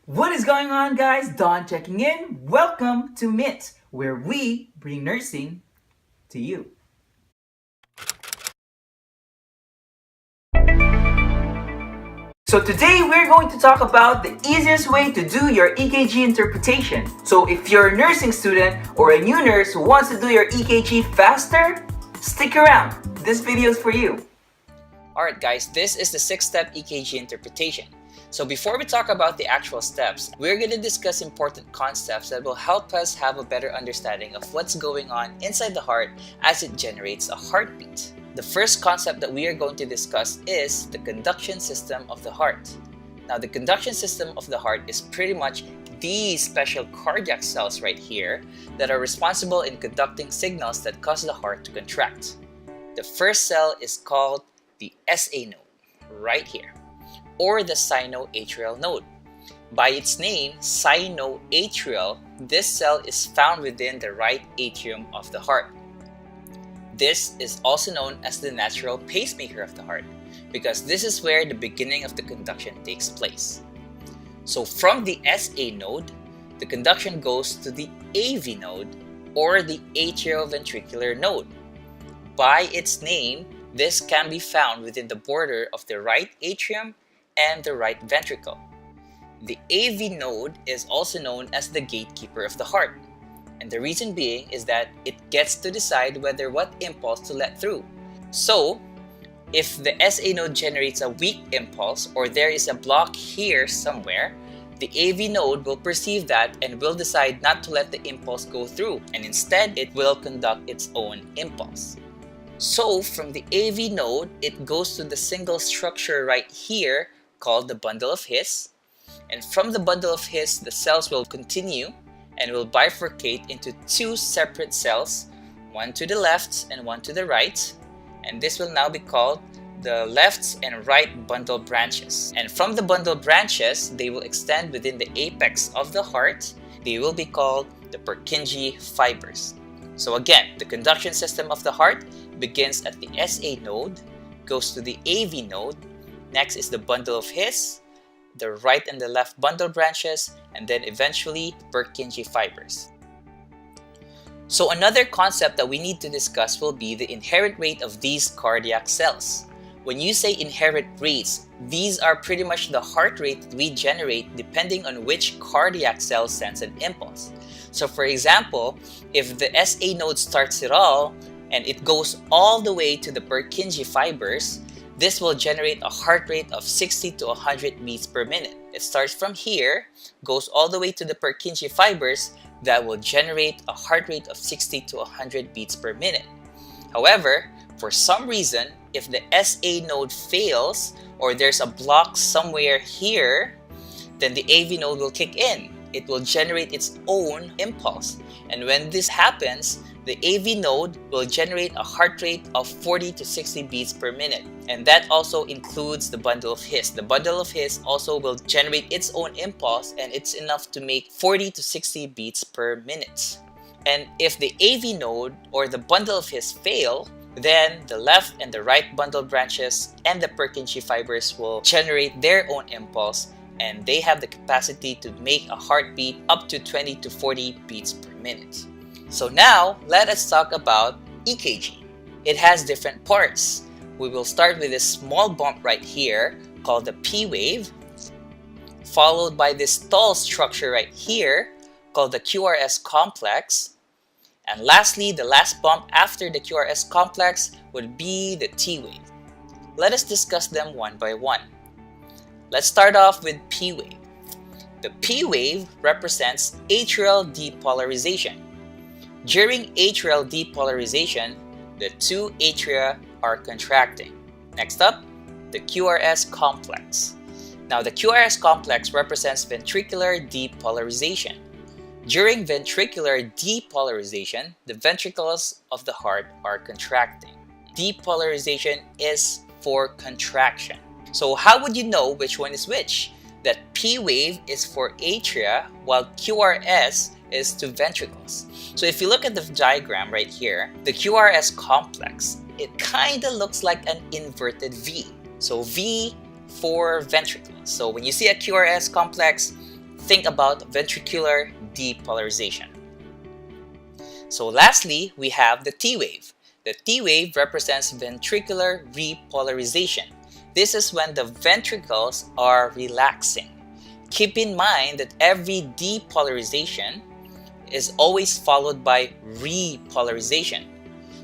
What is going on, guys? Don checking in. Welcome to MIT, where we bring nursing to you. So today we're going to talk about the easiest way to do your EKG interpretation. So if you're a nursing student or a new nurse who wants to do your EKG faster, stick around. This video is for you. Alright guys, this is the 6-step EKG interpretation. So before we talk about the actual steps, we're going to discuss important concepts that will help us have a better understanding of what's going on inside the heart as it generates a heartbeat. The first concept that we are going to discuss is the conduction system of the heart. Now the conduction system of the heart is pretty much these special cardiac cells right here that are responsible in conducting signals that cause the heart to contract. The first cell is called the SA node, right here, or the sinoatrial node. By its name, sinoatrial, this cell is found within the right atrium of the heart. This is also known as the natural pacemaker of the heart, because this is where the beginning of the conduction takes place. So from the SA node, the conduction goes to the AV node, or the atrioventricular node. By its name, this can be found within the border of the right atrium and the right ventricle. The AV node is also known as the gatekeeper of the heart, and the reason being is that it gets to decide what impulse to let through. So, if the SA node generates a weak impulse or there is a block here somewhere, the AV node will perceive that and will decide not to let the impulse go through, and instead it will conduct its own impulse. So from the AV node, it goes to the single structure right here called the bundle of His, and from the bundle of His, the cells will continue and will bifurcate into two separate cells, one to the left and one to the right, and this will now be called the left and right bundle branches. And from the bundle branches, they will extend within the apex of the heart. They will be called the Purkinje fibers. So again, the conduction system of the heart begins at the SA node, goes to the AV node, next is the bundle of His, the right and the left bundle branches, and then eventually Purkinje fibers. So another concept that we need to discuss will be the inherent rate of these cardiac cells. When you say inherent rates, these are pretty much the heart rate that we generate depending on which cardiac cell sends an impulse. So for example, if the SA node starts it all and it goes all the way to the Purkinje fibers, this will generate a heart rate of 60 to 100 beats per minute. It starts from here, goes all the way to the Purkinje fibers, that will generate a heart rate of 60 to 100 beats per minute. However, for some reason, if the SA node fails or there's a block somewhere here, then the AV node will kick in. It will generate its own impulse. And when this happens, the AV node will generate a heart rate of 40 to 60 beats per minute. And that also includes the bundle of His. The bundle of His also will generate its own impulse, and it's enough to make 40 to 60 beats per minute. And if the AV node or the bundle of His fail, then the left and the right bundle branches and the Purkinje fibers will generate their own impulse, and they have the capacity to make a heartbeat up to 20 to 40 beats per minute. So now, let us talk about EKG. It has different parts. We will start with this small bump right here called the P wave, followed by this tall structure right here called the QRS complex, and lastly, the last bump after the QRS complex would be the T wave. Let us discuss them one by one. Let's start off with P wave. The P wave represents atrial depolarization. During atrial depolarization, the two atria are contracting. Next up, the QRS complex. Now, the QRS complex represents ventricular depolarization. During ventricular depolarization, the ventricles of the heart are contracting. Depolarization is for contraction. So how would you know which one is which? That P wave is for atria while QRS is to ventricles. So if you look at the diagram right here, the QRS complex, it kind of looks like an inverted V. So V for ventricles. So when you see a QRS complex, think about ventricular depolarization. So lastly, we have the T wave. The T wave represents ventricular repolarization. This is when the ventricles are relaxing. Keep in mind that every depolarization is always followed by repolarization.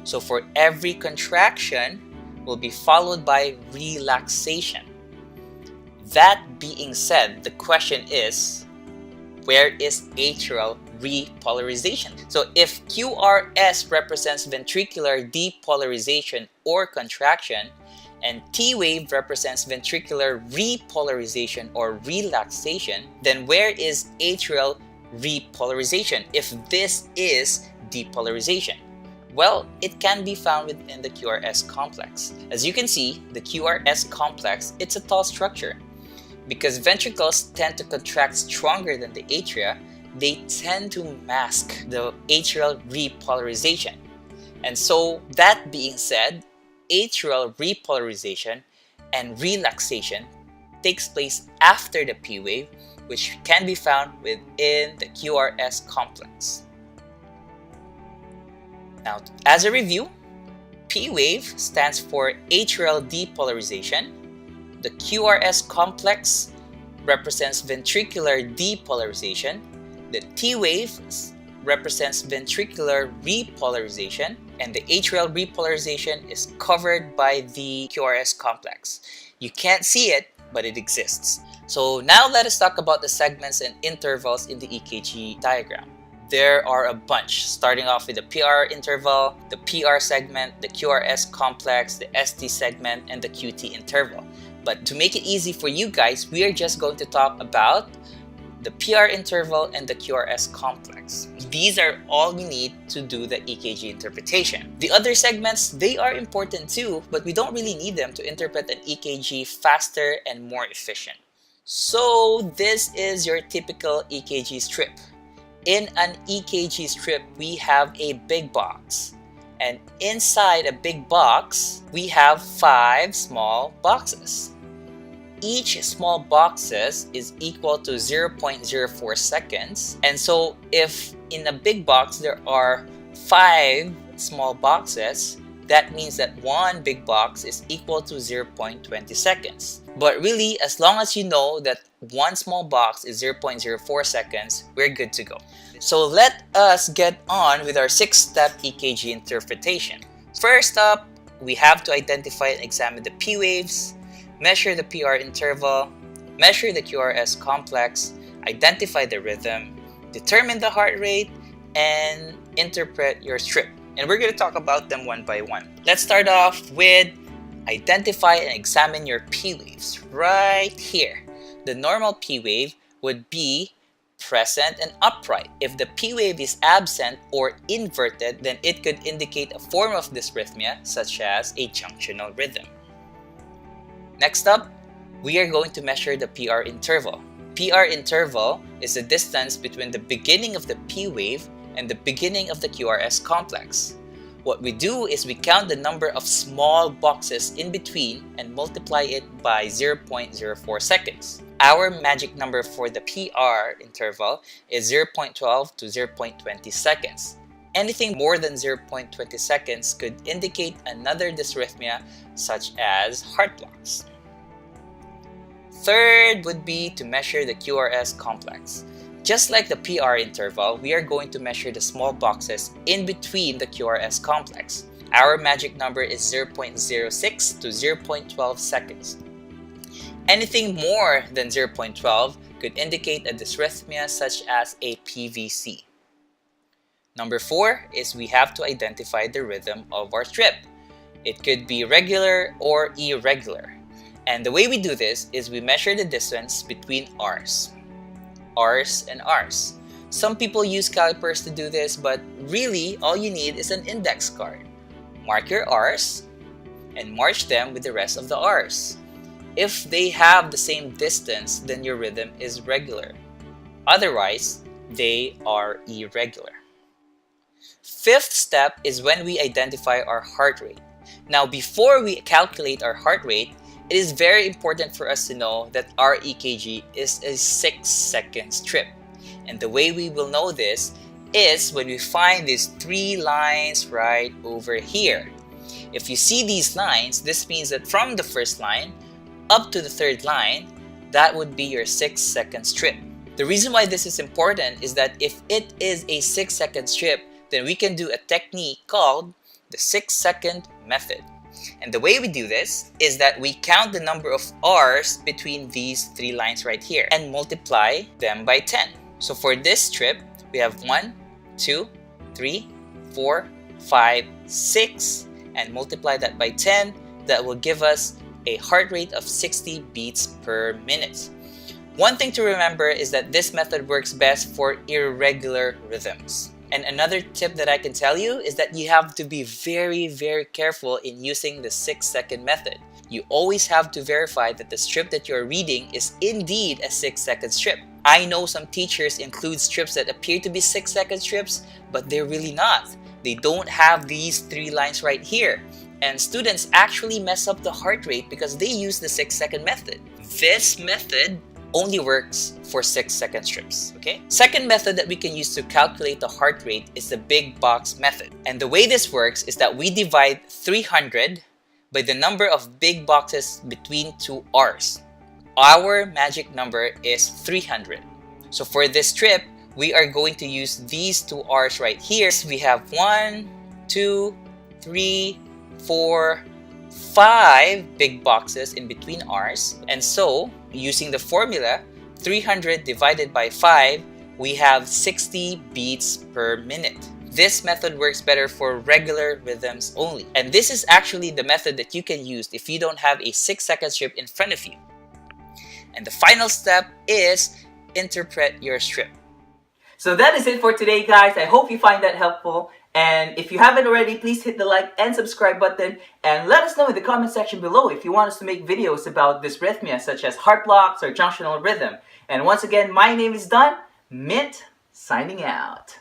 So for every contraction will be followed by relaxation. That being said, the question is, where is atrial repolarization? So if QRS represents ventricular depolarization or contraction, and T wave represents ventricular repolarization or relaxation, then where is atrial repolarization if this is depolarization? Well, it can be found within the QRS complex. As you can see, the QRS complex, it's a tall structure. Because ventricles tend to contract stronger than the atria, they tend to mask the atrial repolarization. And so, that being said, atrial repolarization and relaxation takes place after the P wave, which can be found within the QRS complex. Now, as a review, P wave stands for atrial depolarization. The QRS complex represents ventricular depolarization. The T wave represents ventricular repolarization, and the atrial repolarization is covered by the QRS complex. You can't see it, but it exists. So now let us talk about the segments and intervals in the EKG diagram. There are a bunch, starting off with the PR interval, the PR segment, the QRS complex, the ST segment, and the QT interval. But to make it easy for you guys, we are just going to talk about the PR interval and the QRS complex. These are all we need to do the EKG interpretation. The other segments, they are important too, but we don't really need them to interpret an EKG faster and more efficient. So this is your typical EKG strip. In an EKG strip, we have a big box. And inside a big box, we have 5 small boxes. Each small boxes is equal to 0.04 seconds. And so if in a big box there are 5 small boxes, that means that one big box is equal to 0.20 seconds. But really, as long as you know that one small box is 0.04 seconds, we're good to go. So let us get on with our 6-step EKG interpretation. First up, we have to identify and examine the P waves, measure the PR interval, measure the QRS complex, identify the rhythm, determine the heart rate, and interpret your strip. And we're going to talk about them one by one. Let's start off with identify and examine your P waves. Right here, the normal P wave would be present and upright. If the P wave is absent or inverted, then it could indicate a form of dysrhythmia such as a junctional rhythm. Next up, we are going to measure the PR interval. PR interval is the distance between the beginning of the P wave and the beginning of the QRS complex. What we do is we count the number of small boxes in between and multiply it by 0.04 seconds. Our magic number for the PR interval is 0.12 to 0.20 seconds. Anything more than 0.20 seconds could indicate another dysrhythmia such as heart blocks. Third would be to measure the QRS complex. Just like the PR interval, we are going to measure the small boxes in between the QRS complex. Our magic number is 0.06 to 0.12 seconds. Anything more than 0.12 could indicate a dysrhythmia such as a PVC. Number 4 is we have to identify the rhythm of our strip. It could be regular or irregular. And the way we do this is we measure the distance between R's. R's and R's. Some people use calipers to do this, but really all you need is an index card. Mark your R's and march them with the rest of the R's. If they have the same distance, then your rhythm is regular. Otherwise, they are irregular. Fifth step is when we identify our heart rate. Now, before we calculate our heart rate, it is very important for us to know that our EKG is a 6-second strip. And the way we will know this is when we find these 3 lines right over here. If you see these lines, this means that from the first line up to the third line, that would be your 6-second strip. The reason why this is important is that if it is a 6-second strip, then we can do a technique called the 6-second method. And the way we do this is that we count the number of R's between these 3 lines right here and multiply them by 10. So for this strip, we have 1, 2, 3, 4, 5, 6, and multiply that by 10. That will give us a heart rate of 60 beats per minute. One thing to remember is that this method works best for irregular rhythms. And another tip that I can tell you is that you have to be very careful in using the 6-second method. You always have to verify that the strip that you're reading is indeed a 6-second strip. I know some teachers include strips that appear to be 6-second strips, but they're really not. They don't have these 3 lines right here. And students actually mess up the heart rate because they use the 6-second method. This method only works for 6-second strips, okay? Second method that we can use to calculate the heart rate is the big box method. And the way this works is that we divide 300 by the number of big boxes between 2 R's. Our magic number is 300. So for this strip, we are going to use these 2 R's right here. So we have 1, 2, 3, 4, 5 big boxes in between R's. And so, using the formula, 300 divided by 5, we have 60 beats per minute. This method works better for regular rhythms only. And this is actually the method that you can use if you don't have a 6-second strip in front of you. And the final step is interpret your strip. So that is it for today, guys. I hope you find that helpful. And if you haven't already, please hit the like and subscribe button. And let us know in the comment section below if you want us to make videos about dysrhythmia, such as heart blocks or junctional rhythm. And once again, my name is Don, Mint, signing out.